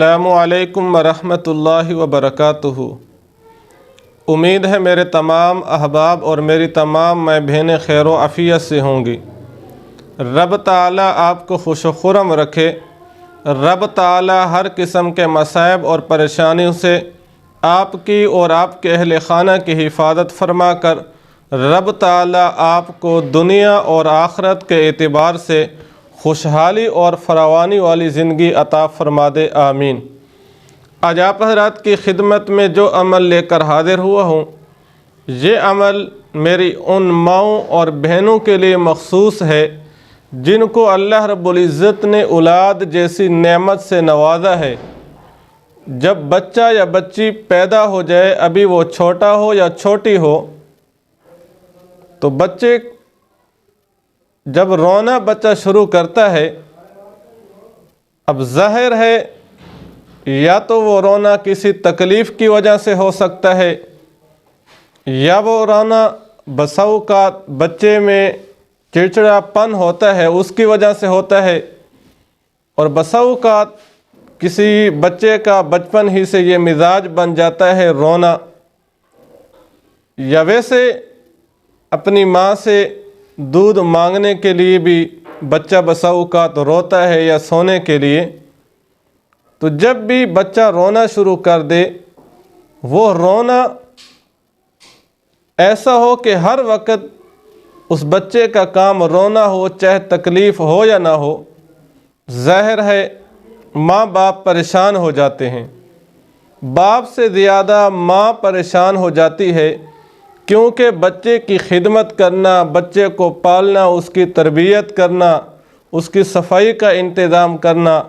السلام علیکم ورحمۃ اللہ وبرکاتہ۔ امید ہے میرے تمام احباب اور میری تمام ماں بہنیں خیر و عافیت سے ہوں گی۔ رب تعالیٰ آپ کو خوش و خرم رکھے۔ رب تعالیٰ ہر قسم کے مصائب اور پریشانیوں سے آپ کی اور آپ کے اہل خانہ کی حفاظت فرما کر رب تعالیٰ آپ کو دنیا اور آخرت کے اعتبار سے خوشحالی اور فراوانی والی زندگی عطا فرما دے، آمین۔ آج آپ حضرات کی خدمت میں جو عمل لے کر حاضر ہوا ہوں، یہ عمل میری ان ماؤں اور بہنوں کے لیے مخصوص ہے جن کو اللہ رب العزت نے اولاد جیسی نعمت سے نوازا ہے۔ جب بچہ یا بچی پیدا ہو جائے، ابھی وہ چھوٹا ہو یا چھوٹی ہو، تو بچے جب رونا بچہ شروع کرتا ہے، اب ظاہر ہے یا تو وہ رونا کسی تکلیف کی وجہ سے ہو سکتا ہے، یا وہ رونا بسا اوقات بچے میں چڑچڑا پن ہوتا ہے اس کی وجہ سے ہوتا ہے، اور بسا اوقات کسی بچے کا بچپن ہی سے یہ مزاج بن جاتا ہے رونا، یا ویسے اپنی ماں سے دودھ مانگنے کے لیے بھی بچہ بسا اوقات روتا ہے یا سونے کے لیے۔ تو جب بھی بچہ رونا شروع کر دے، وہ رونا ایسا ہو کہ ہر وقت اس بچے کا کام رونا ہو، چاہے تکلیف ہو یا نہ ہو، ظاہر ہے ماں باپ پریشان ہو جاتے ہیں۔ باپ سے زیادہ ماں پریشان ہو جاتی ہے، کیونکہ بچے کی خدمت کرنا، بچے کو پالنا، اس کی تربیت کرنا، اس کی صفائی کا انتظام کرنا،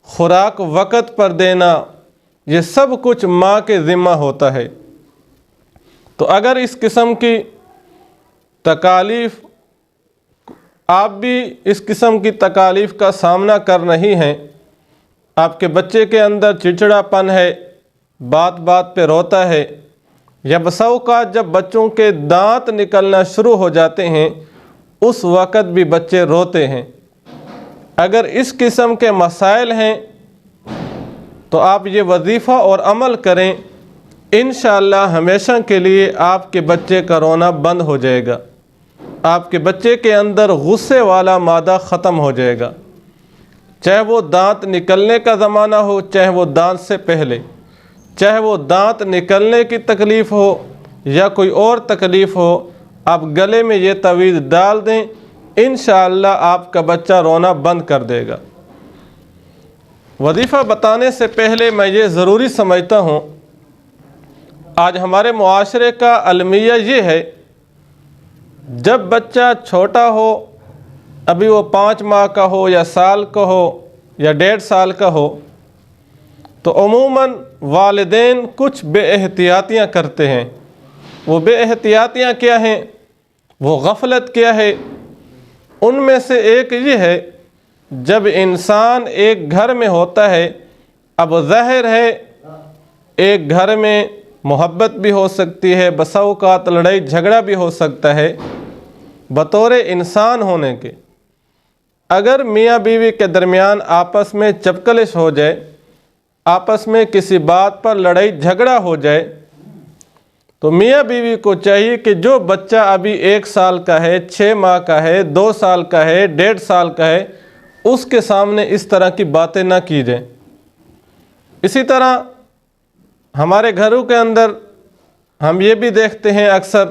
خوراک وقت پر دینا، یہ سب کچھ ماں کے ذمہ ہوتا ہے۔ تو اگر اس قسم کی تکالیف آپ بھی اس قسم کی تکالیف کا سامنا کر رہی ہیں، آپ کے بچے کے اندر چڑچڑا پن ہے، بات بات پہ روتا ہے، یا بسا اوقات جب بچوں کے دانت نکلنا شروع ہو جاتے ہیں اس وقت بھی بچے روتے ہیں، اگر اس قسم کے مسائل ہیں تو آپ یہ وظیفہ اور عمل کریں، انشاءاللہ ہمیشہ کے لیے آپ کے بچے کا رونا بند ہو جائے گا، آپ کے بچے کے اندر غصے والا مادہ ختم ہو جائے گا، چاہے وہ دانت نکلنے کا زمانہ ہو، چاہے وہ دانت سے پہلے، چاہے وہ دانت نکلنے کی تکلیف ہو یا کوئی اور تکلیف ہو، آپ گلے میں یہ تعویذ ڈال دیں، انشاءاللہ آپ کا بچہ رونا بند کر دے گا۔ وظیفہ بتانے سے پہلے میں یہ ضروری سمجھتا ہوں، آج ہمارے معاشرے کا المیہ یہ ہے، جب بچہ چھوٹا ہو، ابھی وہ 5 ماہ کا ہو یا سال کا ہو یا 1.5 سال کا ہو، تو عموماً والدین کچھ بے احتیاطیاں کرتے ہیں۔ وہ بے احتیاطیاں کیا ہیں؟ وہ غفلت کیا ہے؟ ان میں سے ایک یہ ہے، جب انسان ایک گھر میں ہوتا ہے، اب ظاہر ہے ایک گھر میں محبت بھی ہو سکتی ہے، بسا اوقات لڑائی جھگڑا بھی ہو سکتا ہے، بطور انسان ہونے کے اگر میاں بیوی کے درمیان آپس میں چپکلش ہو جائے، آپس میں کسی بات پر لڑائی جھگڑا ہو جائے، تو میاں بیوی کو چاہیے کہ جو بچہ ابھی 1 سال کا ہے، 6 ماہ کا ہے، 2 سال کا ہے، 1.5 سال کا ہے، اس کے سامنے اس طرح کی باتیں نہ کی جائیں۔ اسی طرح ہمارے گھروں کے اندر ہم یہ بھی دیکھتے ہیں اکثر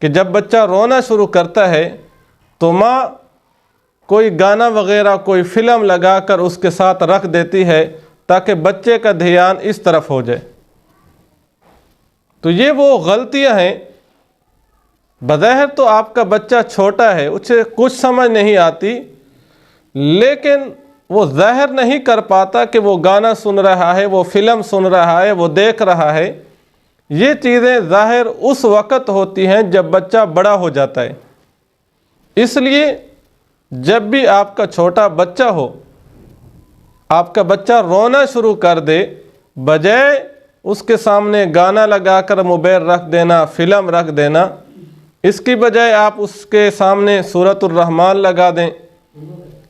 کہ جب بچہ رونا شروع کرتا ہے تو ماں کوئی گانا وغیرہ، کوئی فلم لگا کر اس کے ساتھ رکھ دیتی ہے تاکہ بچے کا دھیان اس طرف ہو جائے۔ تو یہ وہ غلطیاں ہیں، بظاہر تو آپ کا بچہ چھوٹا ہے، اسے کچھ سمجھ نہیں آتی، لیکن وہ ظاہر نہیں کر پاتا کہ وہ گانا سن رہا ہے، وہ فلم سن رہا ہے، وہ دیکھ رہا ہے۔ یہ چیزیں ظاہر اس وقت ہوتی ہیں جب بچہ بڑا ہو جاتا ہے۔ اس لیے جب بھی آپ کا چھوٹا بچہ ہو، آپ کا بچہ رونا شروع کر دے، بجائے اس کے سامنے گانا لگا کر موبائل رکھ دینا، فلم رکھ دینا، اس کی بجائے آپ اس کے سامنے سورۃ الرحمن لگا دیں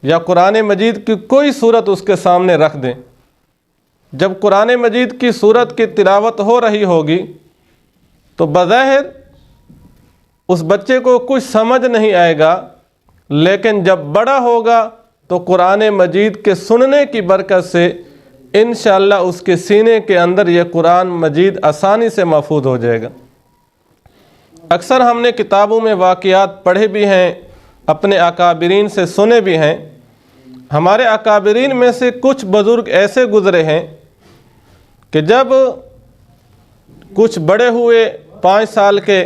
یا قرآن مجید کی کوئی سورت اس کے سامنے رکھ دیں۔ جب قرآن مجید کی سورت کی تلاوت ہو رہی ہوگی تو بظاہر اس بچے کو کچھ سمجھ نہیں آئے گا، لیکن جب بڑا ہوگا تو قرآن مجید کے سننے کی برکت سے انشاءاللہ اس کے سینے کے اندر یہ قرآن مجید آسانی سے محفوظ ہو جائے گا۔ اکثر ہم نے کتابوں میں واقعات پڑھے بھی ہیں، اپنے اکابرین سے سنے بھی ہیں۔ ہمارے اکابرین میں سے کچھ بزرگ ایسے گزرے ہیں کہ جب کچھ بڑے ہوئے 5 سال کے،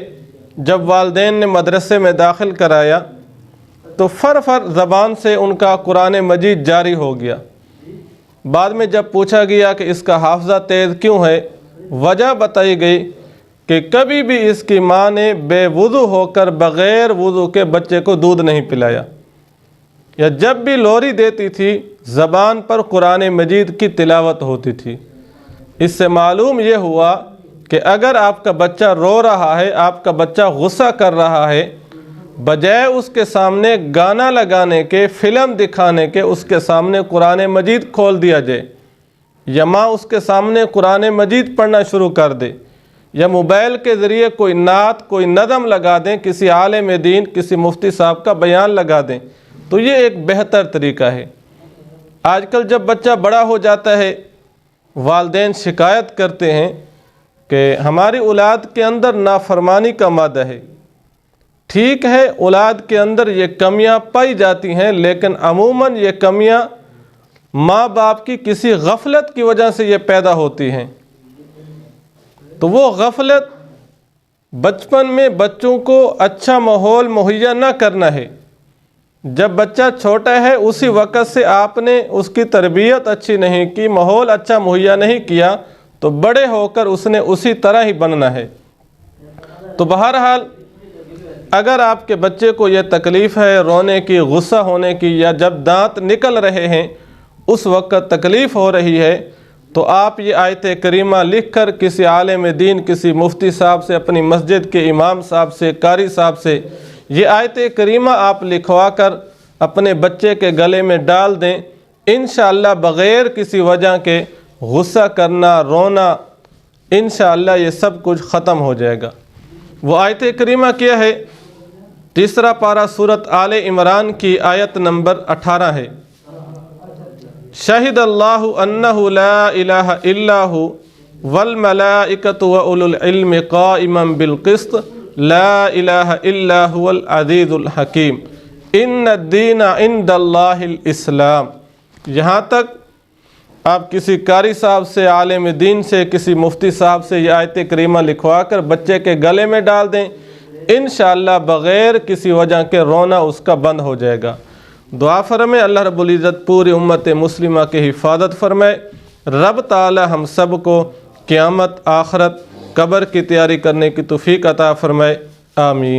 جب والدین نے مدرسے میں داخل کرایا تو فر زبان سے ان کا قرآن مجید جاری ہو گیا۔ بعد میں جب پوچھا گیا کہ اس کا حافظہ تیز کیوں ہے، وجہ بتائی گئی کہ کبھی بھی اس کی ماں نے بے وضو ہو کر بغیر وضو کے بچے کو دودھ نہیں پلایا، یا جب بھی لوری دیتی تھی زبان پر قرآن مجید کی تلاوت ہوتی تھی۔ اس سے معلوم یہ ہوا کہ اگر آپ کا بچہ رو رہا ہے، آپ کا بچہ غصہ کر رہا ہے، بجائے اس کے سامنے گانا لگانے کے، فلم دکھانے کے، اس کے سامنے قرآن مجید کھول دیا جائے، یا ماں اس کے سامنے قرآن مجید پڑھنا شروع کر دے، یا موبائل کے ذریعے کوئی نعت، کوئی نظم لگا دیں، کسی عالم دین، کسی مفتی صاحب کا بیان لگا دیں، تو یہ ایک بہتر طریقہ ہے۔ آج کل جب بچہ بڑا ہو جاتا ہے، والدین شکایت کرتے ہیں کہ ہماری اولاد کے اندر نافرمانی کا مادہ ہے۔ ٹھیک ہے، اولاد کے اندر یہ کمیاں پائی جاتی ہیں، لیکن عموماً یہ کمیاں ماں باپ کی کسی غفلت کی وجہ سے یہ پیدا ہوتی ہیں۔ تو وہ غفلت بچپن میں بچوں کو اچھا ماحول مہیا نہ کرنا ہے۔ جب بچہ چھوٹا ہے اسی وقت سے آپ نے اس کی تربیت اچھی نہیں کی، ماحول اچھا مہیا نہیں کیا، تو بڑے ہو کر اس نے اسی طرح ہی بننا ہے۔ تو بہرحال اگر آپ کے بچے کو یہ تکلیف ہے رونے کی، غصہ ہونے کی، یا جب دانت نکل رہے ہیں اس وقت تکلیف ہو رہی ہے، تو آپ یہ آیت کریمہ لکھ کر کسی عالم دین، کسی مفتی صاحب سے، اپنی مسجد کے امام صاحب سے، قاری صاحب سے یہ آیت کریمہ آپ لکھوا کر اپنے بچے کے گلے میں ڈال دیں۔ انشاءاللہ بغیر کسی وجہ کے غصہ کرنا، رونا، انشاءاللہ یہ سب کچھ ختم ہو جائے گا۔ وہ آیت کریمہ کیا ہے؟ 3 پارہ سورت آل عمران کی آیت نمبر 18 ہے۔ شہد اللہ انہ لا الہ الا ھو والملائکۃ واولو العلم قائما بالقسط لا الہ الا ھو العزیز الحکیم ان الدین عند اللہ الاسلام۔ یہاں تک آپ کسی قاری صاحب سے، عالم دین سے، کسی مفتی صاحب سے یہ آیت کریمہ لکھوا کر بچے کے گلے میں ڈال دیں، انشاءاللہ بغیر کسی وجہ کے رونا اس کا بند ہو جائے گا۔ دعا فرمائے اللہ رب العزت پوری امت مسلمہ کی حفاظت فرمائے۔ رب تعالی ہم سب کو قیامت، آخرت، قبر کی تیاری کرنے کی توفیق عطا فرمائے۔ آمین۔